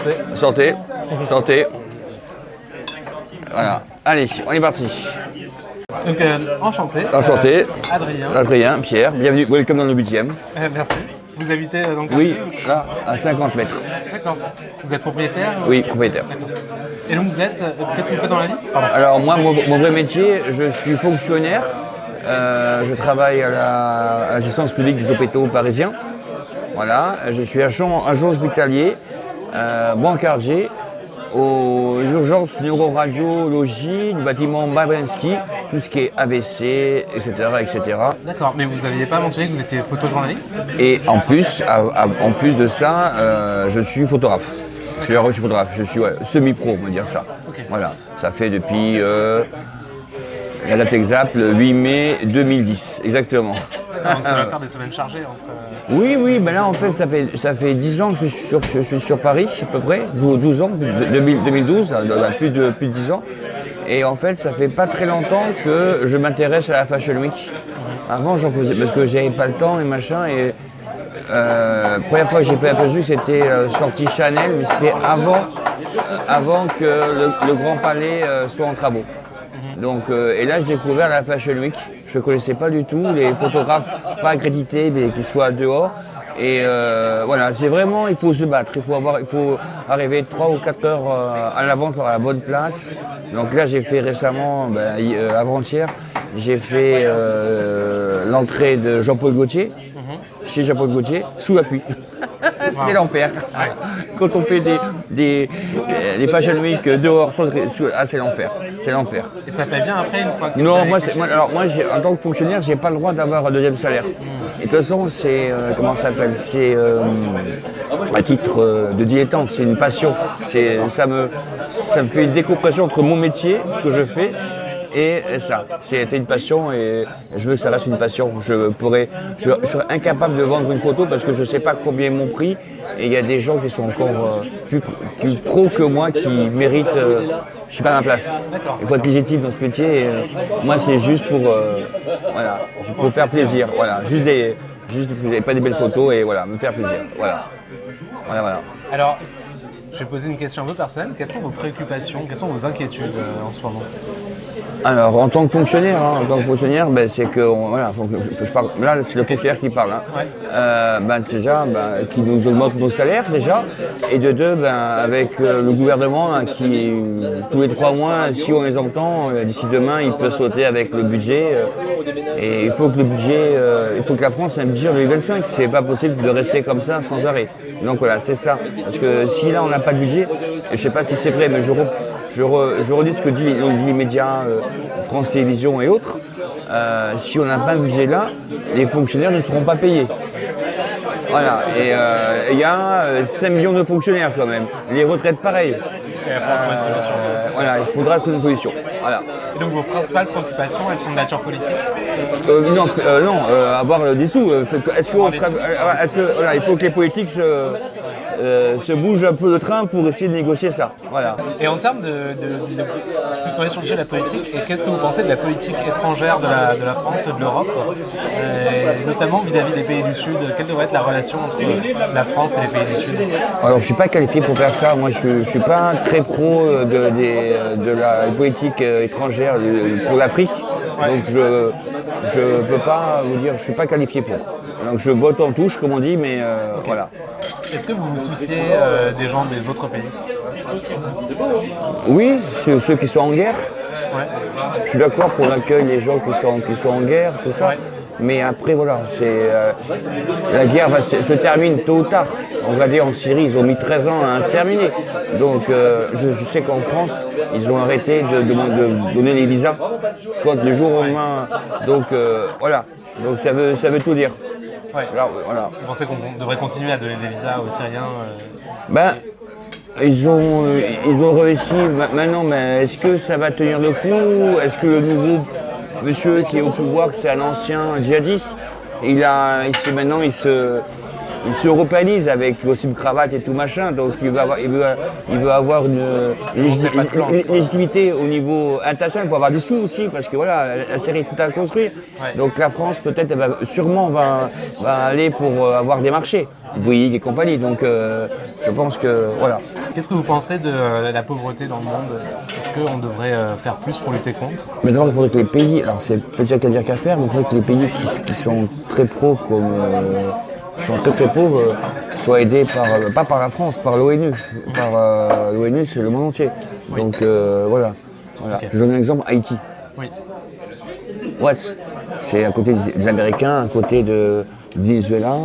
Santé. Santé. Santé. Voilà. Allez, on est parti. Donc, enchanté. Enchanté. Adrien. Adrien, Pierre, bienvenue, welcome dans le 8e. Merci. Vous habitez dans le Oui, quartier là, à 50 mètres. D'accord. Vous êtes propriétaire Oui, propriétaire. D'accord. Et donc vous êtes, qu'est-ce que vous faites dans la vie? Pardon. Alors moi, mon vrai métier, je suis fonctionnaire. Je travaille à la gestion publique des hôpitaux parisiens. Voilà, je suis agent hospitalier, brancardier aux urgences neuroradiologie du bâtiment Babinski, tout ce qui est AVC, etc. etc. D'accord, mais vous n'aviez pas mentionné que vous étiez photojournaliste? Et en plus de ça, je suis photographe. Je suis photographe, je suis semi-pro, on va dire ça. Ok. Voilà, ça fait depuis la date exacte, le 8 mai 2010, exactement. Donc ça va faire des semaines chargées entre... Oui, ben là en fait ça fait 10 ans que je suis sur Paris à peu près, 12 ans, 2012, plus de 10 ans. Et en fait ça fait pas très longtemps que je m'intéresse à la Fashion Week. Avant j'en faisais parce que j'avais pas le temps et machin. Et première fois que j'ai fait la Fashion Week c'était sorti Chanel, mais c'était avant que le Grand Palais soit en travaux. Donc, et là, j'ai découvert la Fashion Week. Je ne connaissais pas du tout les photographes pas accrédités, mais qui soient dehors. Et voilà, c'est vraiment, il faut se battre. Il faut arriver 3 ou 4 heures à l'avance pour avoir la bonne place. Donc là, j'ai fait récemment, avant-hier, j'ai fait l'entrée de Jean-Paul Gaultier. Chez Jean-Paul Gaultier, sous la pluie. C'était l'enfer. Quand on fait des Fashion Week dehors, c'est l'enfer. C'est l'enfer. Et ça paye bien après une fois que Non, moi, en tant que fonctionnaire, j'ai pas le droit d'avoir un deuxième salaire. Et de toute façon, c'est comment ça s'appelle? C'est à titre de dilettante, c'est une passion. Ça me fait une décompression entre mon métier que je fais. Et ça, c'était une passion et je veux que ça reste une passion. Je serais incapable de vendre une photo parce que je ne sais pas combien ils m'ont pris. Et il y a des gens qui sont encore plus pros que moi qui méritent, je ne suis pas à ma place. Il faut être légitime dans ce métier. Et, moi, c'est juste pour faire plaisir. Voilà, juste pas des belles photos et voilà, me faire plaisir. Voilà. Alors, je vais poser une question un peu personnelle. Quelles sont vos préoccupations, quelles sont vos inquiétudes en ce moment? Alors, en tant que fonctionnaire, c'est que, je parle, là, c'est le fonctionnaire qui parle. Déjà, qui nous augmente nos salaires, déjà. Et de deux, avec le gouvernement qui, tous les 3 mois, si on les entend, d'ici demain, il peut sauter avec le budget. Et il faut que la France ait un budget en 2025. C'est pas possible de rester comme ça sans arrêt. Donc voilà, c'est ça. Parce que si là, on n'a pas de budget, et je sais pas si c'est vrai, mais je redis ce que dit les médias, France Télévisions et autres. Si on n'a pas de budget là, les fonctionnaires ne seront pas payés. Voilà, et il y a 5 millions de fonctionnaires quand même. Les retraites, pareil. Voilà, il faudra trouver une solution. Voilà. Et donc vos principales préoccupations, elles sont de nature politique? Avoir des sous. Il faut que les politiques se bougent un peu le train pour essayer de négocier ça. Voilà. Et en termes puisqu'on est sur le sujet de la politique, qu'est-ce que vous pensez de la politique étrangère de la France, de l'Europe, notamment vis-à-vis des pays du Sud? Quelle devrait être la relation entre la France et les pays du Sud? Alors je ne suis pas qualifié pour faire ça. Moi je ne suis pas très pro de la politique étrangère pour l'Afrique. Ouais. Donc je ne peux pas vous dire, je ne suis pas qualifié pour. Donc je botte en touche comme on dit, mais okay. Voilà. Est-ce que vous vous souciez des gens des autres pays? Oui, ceux qui sont en guerre. Ouais. Je suis d'accord pour l'accueil des gens qui sont en guerre, tout ça. Ouais. Mais après, voilà, la guerre se termine tôt ou tard. Regardez, en Syrie, ils ont mis 13 ans à se terminer. Donc, je sais qu'en France, ils ont arrêté de donner les visas quand le jour au lendemain. Donc, voilà. Donc, ça veut tout dire. Ouais. Alors, voilà. Vous pensez qu'on devrait continuer à donner des visas aux Syriens Ils ont réussi. Maintenant, mais est-ce que ça va tenir le coup? Est-ce que le nouveau monsieur qui est au pouvoir, c'est un ancien djihadiste? il s'européanise avec costume cravate et tout machin, donc il veut avoir une légitimité au niveau international pour avoir des sous aussi, parce que voilà, la série est tout à construire. Ouais. Donc la France peut-être sûrement va aller pour avoir des marchés, Bouygues et compagnie. Donc je pense que voilà. Qu'est-ce que vous pensez de la pauvreté dans le monde? Est-ce qu'on devrait faire plus pour lutter contre? Mais d'abord, il faudrait que les pays, alors c'est peut-être qu'à dire qu'à faire, mais il faudrait que les pays qui sont très pauvres, très pauvres, soient aidés pas par la France, par l'ONU. Par l'ONU, c'est le monde entier. Oui. Donc voilà. Okay. Je donne un exemple, Haïti. Oui. Watts, c'est à côté des Américains, à côté du Venezuela,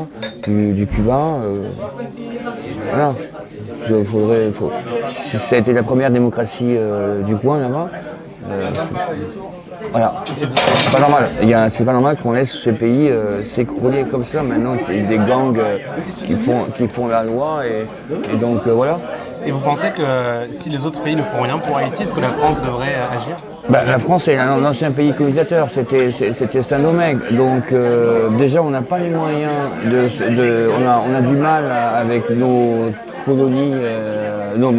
du Cuba. Voilà. Ça a été la première démocratie du coin là-bas. Voilà. C'est pas normal. C'est pas normal qu'on laisse ces pays s'écrouler comme ça. Maintenant, il y a des gangs qui font la loi et donc voilà. Et vous pensez que si les autres pays ne font rien pour Haïti, est-ce que la France devrait agir? La France est un ancien pays colonisateur, c'était Saint-Domingue. Donc déjà on n'a pas les moyens on a du mal avec nos colonies, nos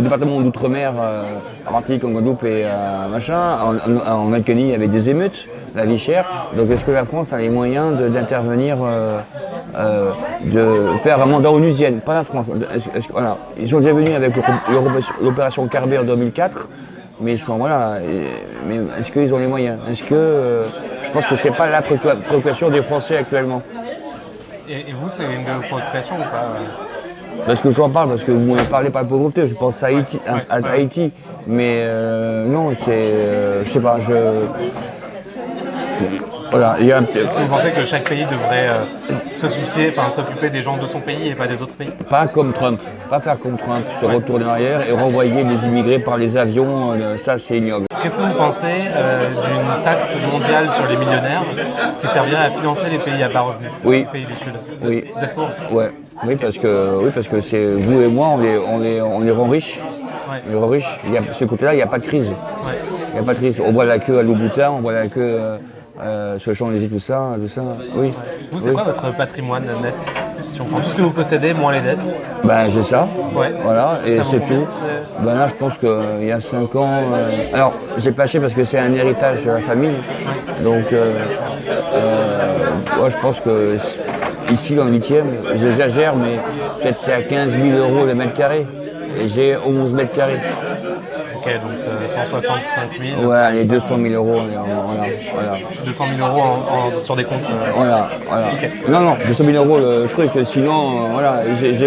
départements d'outre-mer, à Martinique, en Guadeloupe et machin. En Alcanie, il y avait des émeutes, la vie chère. Donc est-ce que la France a les moyens d'intervenir, de faire un mandat onusienne, pas la France. Voilà. Ils sont déjà venus avec l'opération Carbet en 2004. Mais mais est-ce qu'ils ont les moyens? Est-ce que je pense que c'est pas la préoccupation des Français actuellement. Et vous, c'est une préoccupation ou pas? Parce que j'en parle, parce que vous ne parlez pas de pauvreté, je pense à Haïti, mais non, je sais pas, voilà. Est-ce que vous pensez que chaque pays devrait s'occuper des gens de son pays et pas des autres pays? Pas comme Trump, pas faire comme Trump, se retourner en arrière et renvoyer les immigrés par les avions, ça c'est ignoble. Qu'est-ce que vous pensez d'une taxe mondiale sur les millionnaires qui servirait à financer les pays à bas revenus, Oui. les pays du Sud? Oui. Vous êtes pour? Ouais. Oui, parce que c'est vous et moi, on les rend riches. Ouais. On les rend riches. Ce côté-là, il n'y a pas de crise. Ouais. Il n'y a pas de crise. On voit la queue à Louboutin, on voit la queue sur le Champs-Élysées, tout ça. Oui. Vous, c'est quoi votre patrimoine net? Si on prend tout ce que vous possédez, moins les dettes. Ben, j'ai ça. Ouais. Voilà, et ça vaut c'est combien, tout. Ben là, je pense qu'il y a 5 ans. Alors, j'ai pas acheté parce que c'est un héritage de la famille. Donc, je pense que ici, dans le 8e, j'exagère, mais peut-être c'est à 15 000 € le mètre carré. Et j'ai 11 mètres carrés. Ok, donc 165 000. Ouais, allez, 200 000 €. Voilà. 200 000 € sur des comptes. Voilà. Okay. Non, 200 000 € le truc, sinon, voilà. Oui, vous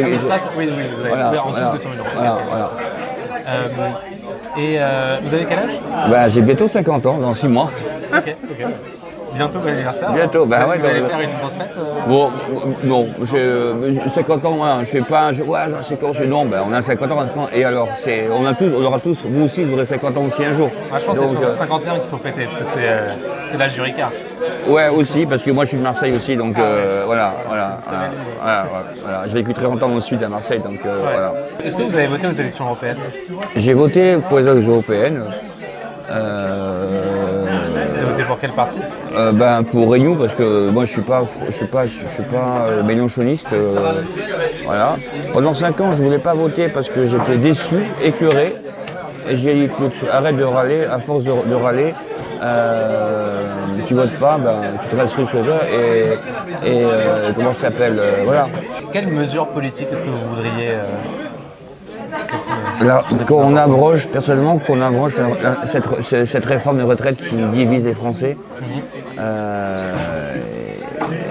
avez en tout 200 000 €. Voilà. Et vous avez quel âge? Ben, j'ai bientôt 50 ans, dans 6 mois. Ok. Bientôt bon anniversaire. Bientôt, bah ouais. Vous allez faire une grosse fête Bon, non, j'ai 50 ans, voilà, je fais pas, j'ai 50 ans, non, ben on a 50 ans maintenant, et alors, on aura tous, vous aussi, vous aurez 50 ans aussi un jour. Je pense que c'est 51 qu'il faut fêter, parce que c'est l'âge du Ricard. Ouais, aussi, parce que moi je suis de Marseille aussi, donc voilà. J'ai vécu très longtemps au sud à Marseille, donc voilà. Est-ce que vous avez voté aux élections européennes? J'ai voté pour les élections européennes. Vous avez voté pour quel parti? Pour Renew, parce que moi je suis pas mélenchoniste. Voilà. Pendant 5 ans je voulais pas voter parce que j'étais déçu, écœuré, et j'ai dit écoute, arrête de râler, à force de râler, tu votes pas, tu te restes sur toi et comment ça s'appelle, voilà. Quelles mesures politiques est-ce que vous voudriez qu'on abroge cette réforme de retraite qui divise les Français,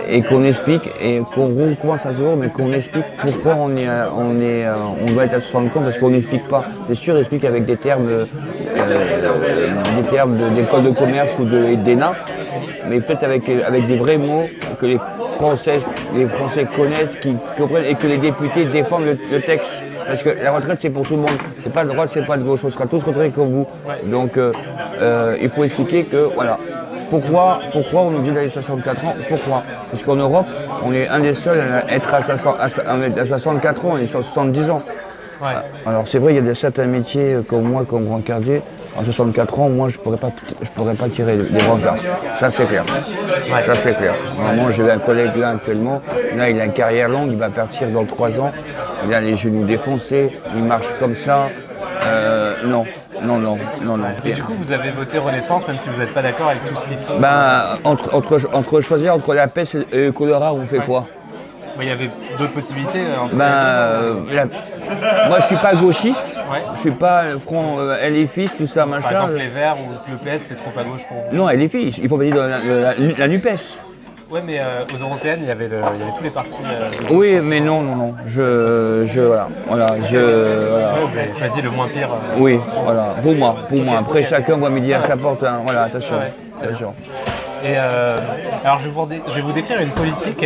et qu'on explique, et qu'on recommence à zéro, mais qu'on explique pourquoi on doit être à 60 ans, parce qu'on n'explique pas. C'est sûr, on explique avec des termes d'école de commerce ou d'ENA, mais peut-être avec des vrais mots que les Français connaissent, qui comprennent, et que les députés défendent le texte. Parce que la retraite, c'est pour tout le monde. C'est pas de droite, c'est pas de gauche. On sera tous retraités comme vous. Donc, il faut expliquer que, voilà. Pourquoi on nous dit d'aller 64 ans? Pourquoi? Parce qu'en Europe, on est un des seuls à être à 64 ans, on est sur 70 ans. Ouais. Alors, c'est vrai, il y a certains métiers comme moi, comme brancardier, en 64 ans, moi, je pourrais pas tirer des brancards. Ça, c'est clair. Ouais. Ça, c'est clair. Moi, j'ai un collègue là actuellement. Là, il a une carrière longue. Il va partir dans 3 ans. Il a les genoux défoncés. Il marche comme ça. Non. Et du coup, vous avez voté Renaissance, même si vous n'êtes pas d'accord avec tout ce qu'ils font. Ben, entre choisir entre la peste et le choléra, on fait quoi? Il y avait d'autres possibilités entre moi, je suis pas gauchiste. Ouais. Je suis pas front LFiste, tout ça, machin. Par exemple, les Verts ou le PS, c'est trop à gauche pour vous. Non, LFiste. Il faut pas dire la NUPES. Ouais, mais aux européennes, il y avait tous les partis. Oui, mais non. Voilà. Voilà. Ouais, vous avez choisi le moins pire. Oui, voilà. Pour moi. Après, chacun voit midi à sa porte. Hein. Voilà, attention. Ouais, attention. Et alors, je vais vous décrire une politique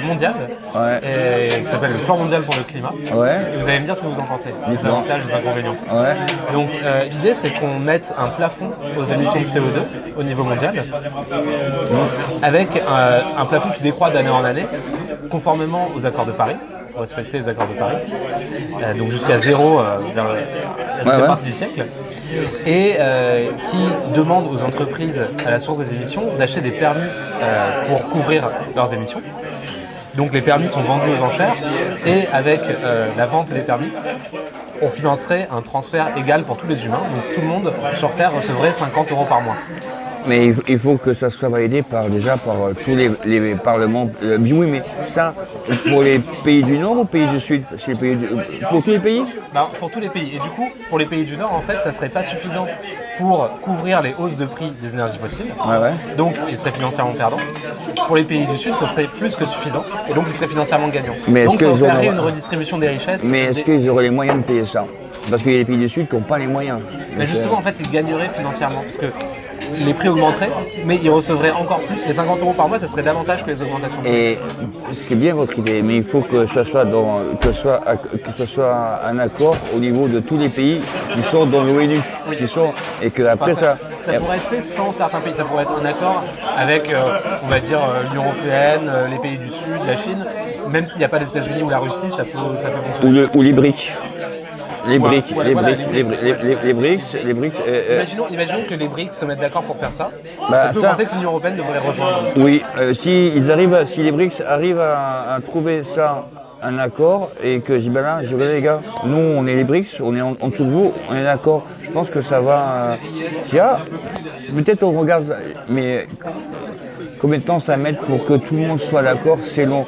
mondiale qui s'appelle le Plan mondial pour le climat. Ouais. Et vous allez me dire ce que vous en pensez, les avantages et les inconvénients. Ouais. Donc, l'idée, c'est qu'on mette un plafond aux émissions de CO2 au niveau mondial, avec un plafond qui décroît d'année en année, conformément aux accords de Paris, pour respecter les accords de Paris, donc jusqu'à zéro vers la deuxième partie du siècle, et qui demande aux entreprises à la source des émissions d'acheter des permis pour couvrir leurs émissions. Donc les permis sont vendus aux enchères, et avec la vente des permis, on financerait un transfert égal pour tous les humains, donc tout le monde sur Terre recevrait 50 € par mois. Mais il faut que ça soit validé par tous les parlements. Oui, mais ça, pour les pays du Nord ou pays du Sud? Pour tous les pays? Pour tous les pays. Et du coup, pour les pays du Nord, en fait, ça ne serait pas suffisant pour couvrir les hausses de prix des énergies fossiles. Ouais. Donc, ils seraient financièrement perdants. Pour les pays du Sud, ça serait plus que suffisant. Et donc, ils seraient financièrement gagnants. Donc, ça opérerait une redistribution des richesses. Mais est-ce qu'ils auraient les moyens de payer ça? Parce qu'il y a les pays du Sud qui n'ont pas les moyens. Mais justement, en fait, ils gagneraient financièrement. Parce que les prix augmenteraient, mais ils recevraient encore plus. Les 50 € par mois, ça serait davantage que les augmentations. Et c'est bien votre idée, mais il faut que ce soit un accord au niveau de tous les pays qui sont dans l'ONU, et que après ça pourrait être fait sans certains pays. Ça pourrait être un accord avec, on va dire, l'Union européenne, les pays du Sud, la Chine. Même s'il n'y a pas les États-Unis ou la Russie, ça peut fonctionner. Ou les BRICS. Les BRICS. Imaginons que les BRICS se mettent d'accord pour faire ça. Est-ce que vous pensez que l'Union européenne devrait rejoindre? Oui, si les BRICS arrivent à trouver ça, un accord, et que je dis là, les gars, nous on est les BRICS, on est en dessous de vous, on est d'accord. Je pense que ça va. Peut-être on regarde, mais combien de temps ça va mettre pour que tout le monde soit d'accord? C'est long.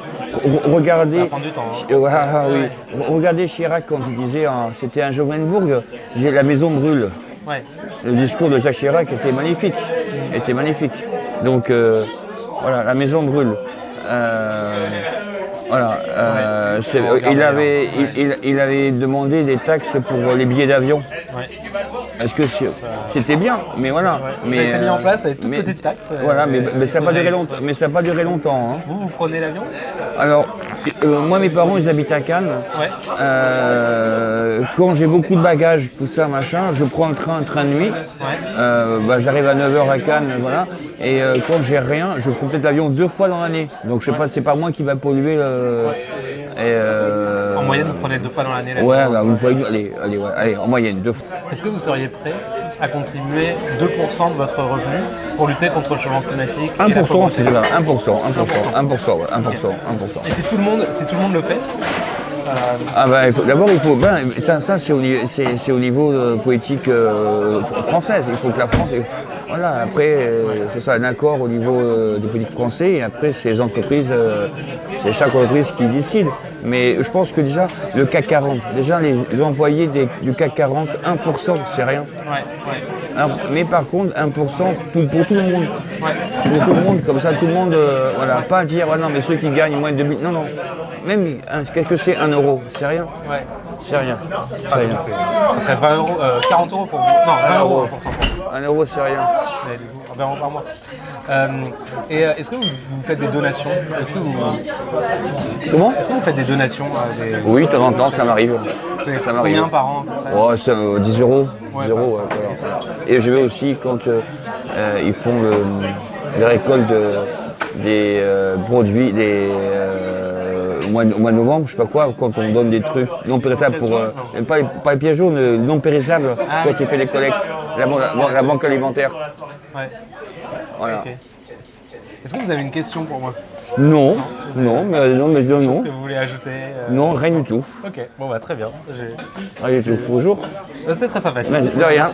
Regardez, ça va prendre du temps. Oui. Regardez Chirac quand il disait, c'était un Johannesburg, la maison brûle. Ouais. Le discours de Jacques Chirac était magnifique. Donc voilà, la maison brûle. Il avait demandé des taxes pour les billets d'avion. Ouais. Est-ce que c'était bien? Mais voilà. Ça a été mis en place avec toute petite taxe. Voilà, mais ça n'a pas duré longtemps. Mais ça n'a pas duré longtemps. Hein. Vous prenez l'avion? Alors, moi, mes parents, ils habitent à Cannes. Ouais. Quand j'ai beaucoup de bagages, tout ça, machin, je prends le train de nuit. Ouais. J'arrive à 9h à Cannes, voilà. Et quand j'ai rien, je prends peut-être l'avion 2 fois dans l'année. Donc, je sais pas, c'est pas moi qui va polluer. En moyenne, vous prenez 2 fois dans l'année? Ouais, une fois, allez, en moyenne, 2 fois. Est-ce que vous seriez prêt à contribuer 2% de votre revenu pour lutter contre le changement climatique? 1%, c'est déjà 1%. Et si tout le monde le fait? D'abord, il faut. Ça c'est au niveau politique française. Il faut que la France. Voilà, après, ce soit un accord au niveau des politiques français, et après, c'est les entreprises, c'est chaque entreprise qui décide. Mais je pense que déjà, le CAC 40, déjà les employés du CAC 40, 1%, c'est rien. Ouais. Mais par contre, 1% pour tout le monde. Ouais. Pour tout le monde, comme ça, tout le monde, pas dire, non, mais ceux qui gagnent moins de 2000. Non. Même, qu'est-ce que c'est 1 €? C'est rien. Ouais. C'est rien. Ça ferait 20 €, 40 € pour vous. Non, 20 € pour 100 €. 1 €, c'est rien. 20 € par mois. Et est-ce que vous faites des donations? Comment? Est-ce que vous faites des donations à des... Oui, de temps en temps, ça m'arrive. Ça m'arrive. Combien par an à peu près? C'est 10 €. Ouais, 10 €, voilà. Et je vais aussi quand ils font les récoltes des produits, au mois de novembre, je sais pas quoi, quand on donne des trucs non périssables pour. Pas les pièges jaunes, non périssables, quand tu fais les collectes, la banque alimentaire. Ouais. Voilà. Ok. Est-ce que vous avez une question pour moi? Non, Quelque chose non. que vous voulez ajouter Non, rien du tout. Ok, bon bah très bien. Rien du tout. Bonjour. C'est très sympathique. De rien.